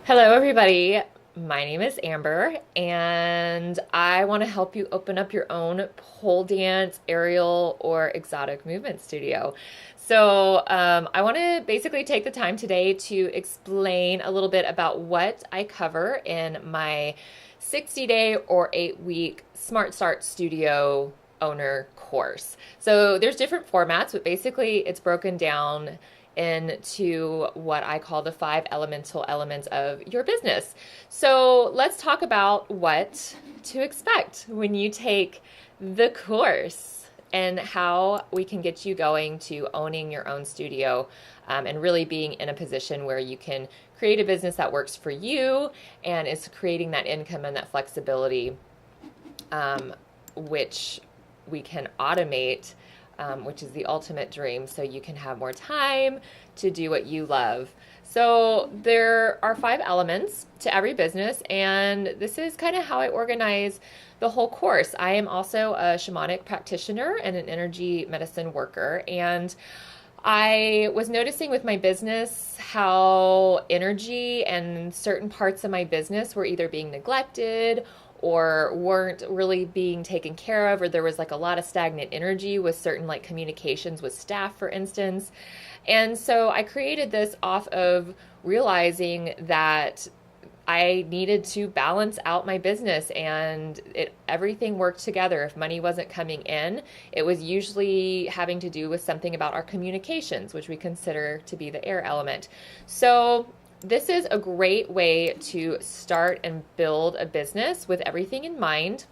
Hello, everybody. My name is Amber, and I want to help you open up your own pole dance, aerial, or exotic movement studio. I want to basically take the time today to explain a little bit about what I cover in my 60-day or 8-week Smart Start Studio owner course. So there's different formats, but basically it's broken down into what I call the five elemental elements of your business. So let's talk about what to expect when you take the course and how we can get you going to owning your own studio, and really being in a position where you can create a business that works for you and is creating that income and that flexibility, which we can automate, which is the ultimate dream, so you can have more time to do what you love. So, there are five elements to every business, and this is kind of how I organize the whole course. I am also a shamanic practitioner and an energy medicine worker, and I was noticing with my business how energy and certain parts of my business were either being neglected or weren't really being taken care of, or there was like a lot of stagnant energy with certain like communications with staff, for instance. And so I created this off of realizing that I needed to balance out my business, and everything worked together. If money wasn't coming in, it was usually having to do with something about our communications, which we consider to be the air element. So this is a great way to start and build a business with everything in mind.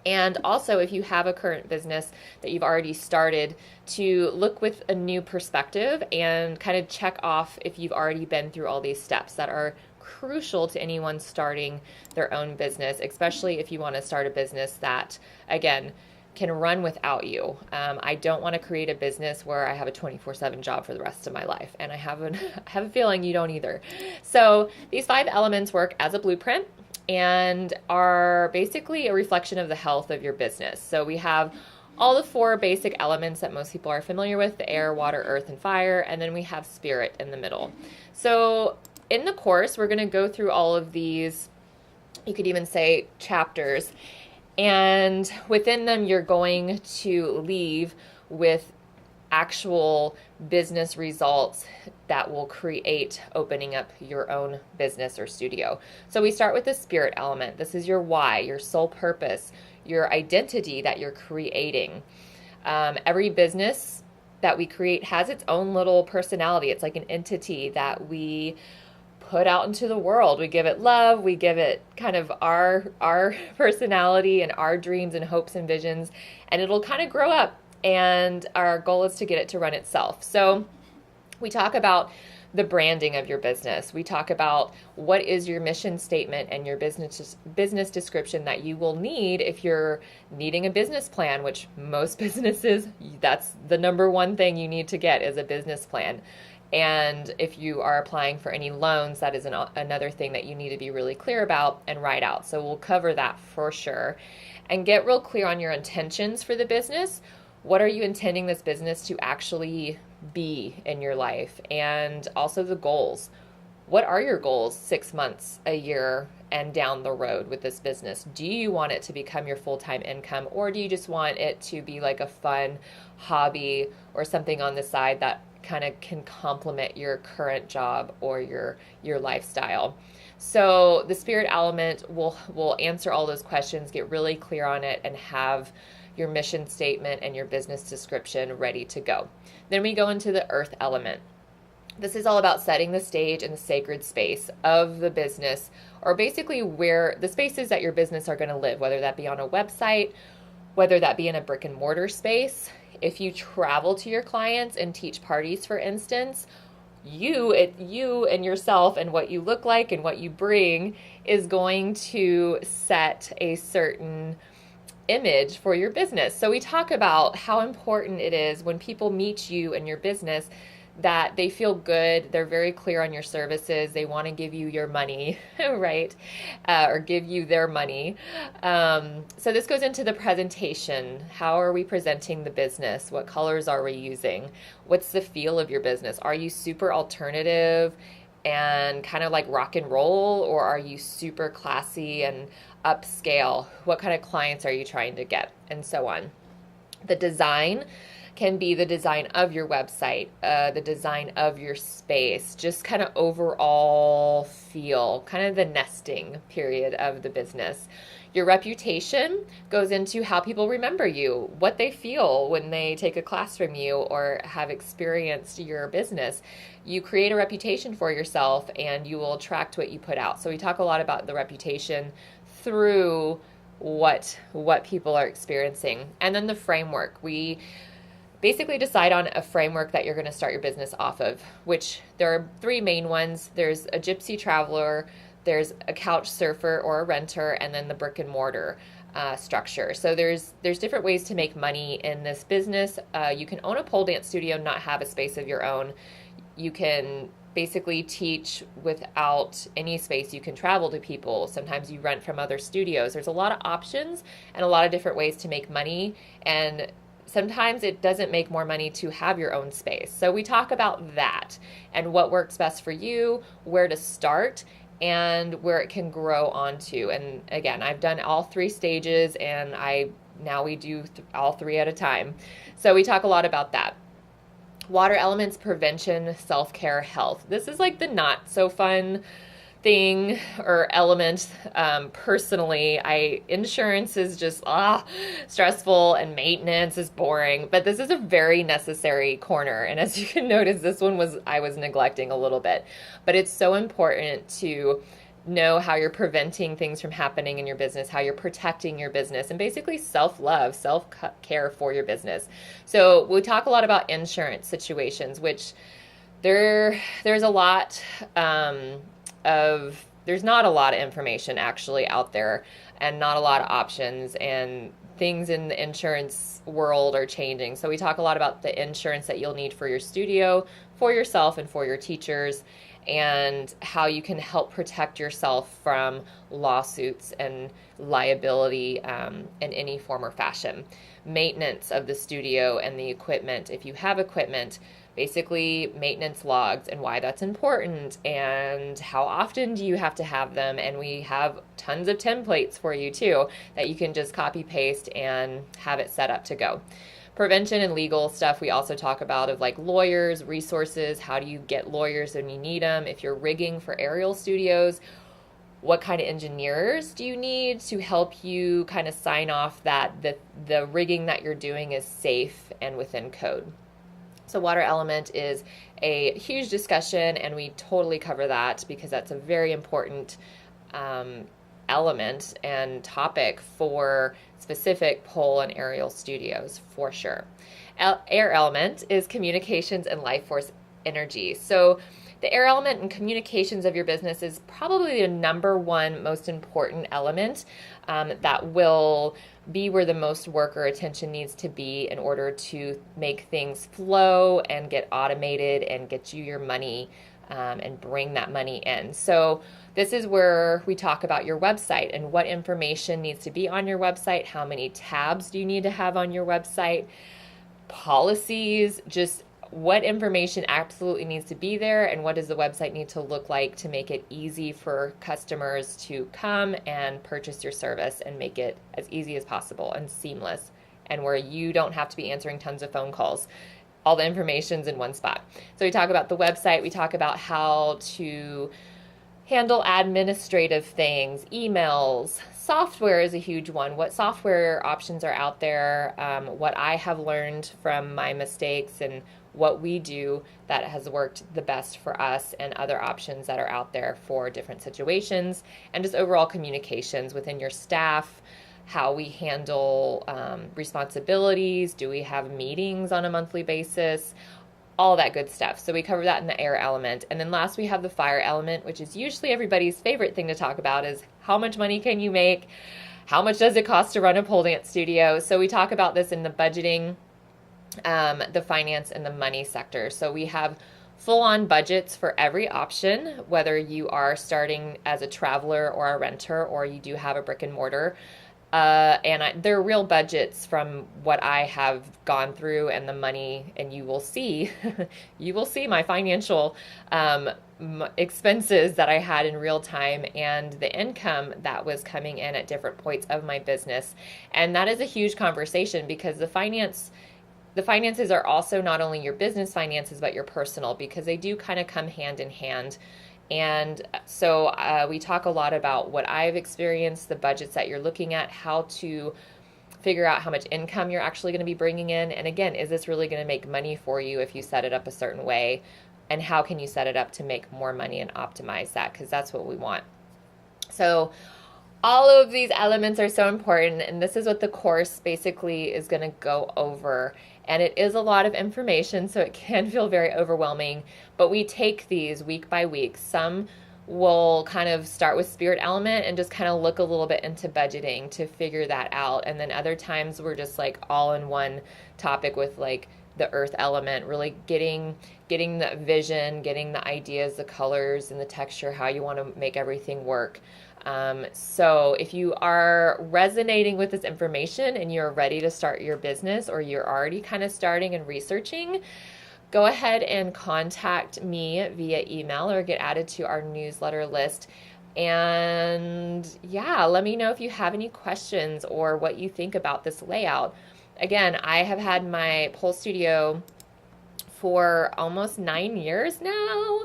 And also, if you have a current business that you've already started, to look with a new perspective and kind of check off if you've already been through all these steps that are crucial to anyone starting their own business, especially if you want to start a business that, again, can run without you. I don't want to create a business where I have a 24/7 job for the rest of my life, and I have a feeling you don't either. So these five elements work as a blueprint and are basically a reflection of the health of your business. So we have all the four basic elements that most people are familiar with: the air, water, earth, and fire, and then we have spirit in the middle. So in the course, we're going to go through all of these, you could even say chapters, and within them, you're going to leave with actual business results that will create opening up your own business or studio. So we start with the spirit element. This is your why, your sole purpose, your identity that you're creating. Every business that we create has its own little personality. It's like an entity that we put out into the world. We give it love, we give it kind of our personality and our dreams and hopes and visions, and it'll kind of grow up, and our goal is to get it to run itself. So we talk about the branding of your business. We talk about what is your mission statement and your business description that you will need if you're needing a business plan, which most businesses, that's the number one thing you need to get, is a business plan. And if you are applying for any loans, that is another thing that you need to be really clear about and write out. So we'll cover that for sure. And get real clear on your intentions for the business. What are you intending this business to actually be in your life? And also the goals. What are your goals 6 months, a year, and down the road with this business? Do you want it to become your full-time income, or do you just want it to be like a fun hobby or something on the side that kind of can complement your current job or your lifestyle? So the spirit element will answer all those questions, get really clear on it, and have your mission statement and your business description ready to go. Then we go into the earth element. This is all about setting the stage and the sacred space of the business, or basically where the spaces that your business are going to live, whether that be on a website, whether that be in a brick and mortar space. If you travel to your clients and teach parties, for instance, you and yourself and what you look like and what you bring is going to set a certain image for your business. So we talk about how important it is when people meet you and your business that they feel good, they're very clear on your services, they want to give you your money, right? Or give you their money. So this goes into the presentation. How are we presenting the business? What colors are we using? What's the feel of your business? Are you super alternative? and kind of like rock and roll, or are you super classy and upscale? What kind of clients are you trying to get, and so on. The design can be the design of your website, the design of your space, just kind of overall feel, kind of the nesting period of the business. Your reputation goes into how people remember you, what they feel when they take a class from you or have experienced your business. You create a reputation for yourself and you will attract what you put out. So we talk a lot about the reputation through what people are experiencing. And then the framework. We basically decide on a framework that you're going to start your business off of, which there are three main ones. There's a gypsy traveler, there's a couch surfer or a renter, and then the brick and mortar structure. So there's different ways to make money in this business. You can own a pole dance studio, not have a space of your own. You can basically teach without any space. You can travel to people. Sometimes you rent from other studios. There's a lot of options and a lot of different ways to make money, and sometimes it doesn't make more money to have your own space. So we talk about that and what works best for you, where to start, and where it can grow onto. And again, I've done all three stages, and now we do all three at a time. So we talk a lot about that. Water elements, prevention, self-care, health. This is like the not so fun thing or element. Personally, insurance is just stressful, and maintenance is boring, but this is a very necessary corner. And as you can notice, this one I was neglecting a little bit, but it's so important to know how you're preventing things from happening in your business, how you're protecting your business, and basically self-love, self-care for your business. So we talk a lot about insurance situations, which there's a lot there's not a lot of information actually out there, and not a lot of options, and things in the insurance world are changing. So we talk a lot about the insurance that you'll need for your studio, for yourself, and for your teachers, and how you can help protect yourself from lawsuits and liability in any form or fashion. Maintenance of the studio and the equipment. If you have equipment, basically maintenance logs and why that's important, and how often do you have to have them. And we have tons of templates for you too that you can just copy paste and have it set up to go. Prevention and legal stuff we also talk about, of like lawyers, resources, how do you get lawyers when you need them. If you're rigging for aerial studios, what kind of engineers do you need to help you kind of sign off that the rigging that you're doing is safe and within code. So water element is a huge discussion, and we totally cover that because that's a very important element and topic for specific pole and aerial studios for sure. Air element is communications and life force energy. So the air element and communications of your business is probably the number one most important element that will be where the most work or attention needs to be in order to make things flow and get automated and get you your money and bring that money in. So this is where we talk about your website and what information needs to be on your website, how many tabs do you need to have on your website, policies, just what information absolutely needs to be there, and what does the website need to look like to make it easy for customers to come and purchase your service and make it as easy as possible and seamless, and where you don't have to be answering tons of phone calls. All the information's in one spot. So we talk about the website, we talk about how to handle administrative things, emails. Software is a huge one. What software options are out there, what I have learned from my mistakes, and what we do that has worked the best for us, and other options that are out there for different situations, and just overall communications within your staff, how we handle responsibilities, do we have meetings on a monthly basis, all that good stuff. So we cover that in the air element. And then last we have the fire element, which is usually everybody's favorite thing to talk about, is how much money can you make? How much does it cost to run a pole dance studio? So we talk about this in the budgeting, the finance, and the money sector. So we have full-on budgets for every option, whether you are starting as a traveler or a renter, or you do have a brick and mortar. They're real budgets from what I have gone through, and the money, and you will see, you will see my financial expenses that I had in real time and the income that was coming in at different points of my business. And that is a huge conversation because the finances are also not only your business finances but your personal, because they do kind of come hand in hand. And so we talk a lot about what I've experienced, the budgets that you're looking at, how to figure out how much income you're actually going to be bringing in. And again, is this really going to make money for you if you set it up a certain way? And how can you set it up to make more money and optimize that? Because that's what we want. So all of these elements are so important, and this is what the course basically is going to go over. And it is a lot of information, so it can feel very overwhelming, but we take these week by week. Some will kind of start with spirit element and just kind of look a little bit into budgeting to figure that out. And then other times we're just like all in one topic with like the earth element, really getting the vision, getting the ideas, the colors and the texture, how you want to make everything work. So if you are resonating with this information and you're ready to start your business, or you're already kind of starting and researching, go ahead and contact me via email or get added to our newsletter list. And yeah, let me know if you have any questions or what you think about this layout. Again, I have had my pole studio for almost 9 years now.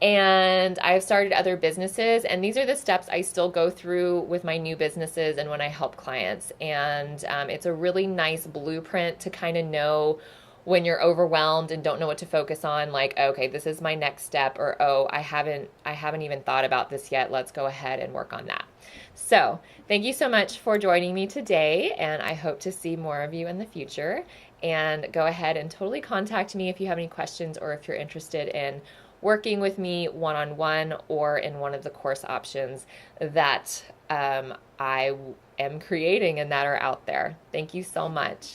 And I've started other businesses, and these are the steps I still go through with my new businesses and when I help clients. And it's a really nice blueprint to kind of know when you're overwhelmed and don't know what to focus on, like, okay, this is my next step, or oh, I haven't even thought about this yet. Let's go ahead and work on that. So thank you so much for joining me today, and I hope to see more of you in the future. And go ahead and totally contact me if you have any questions, or if you're interested in working with me one-on-one or in one of the course options that I am creating and that are out there. Thank you so much.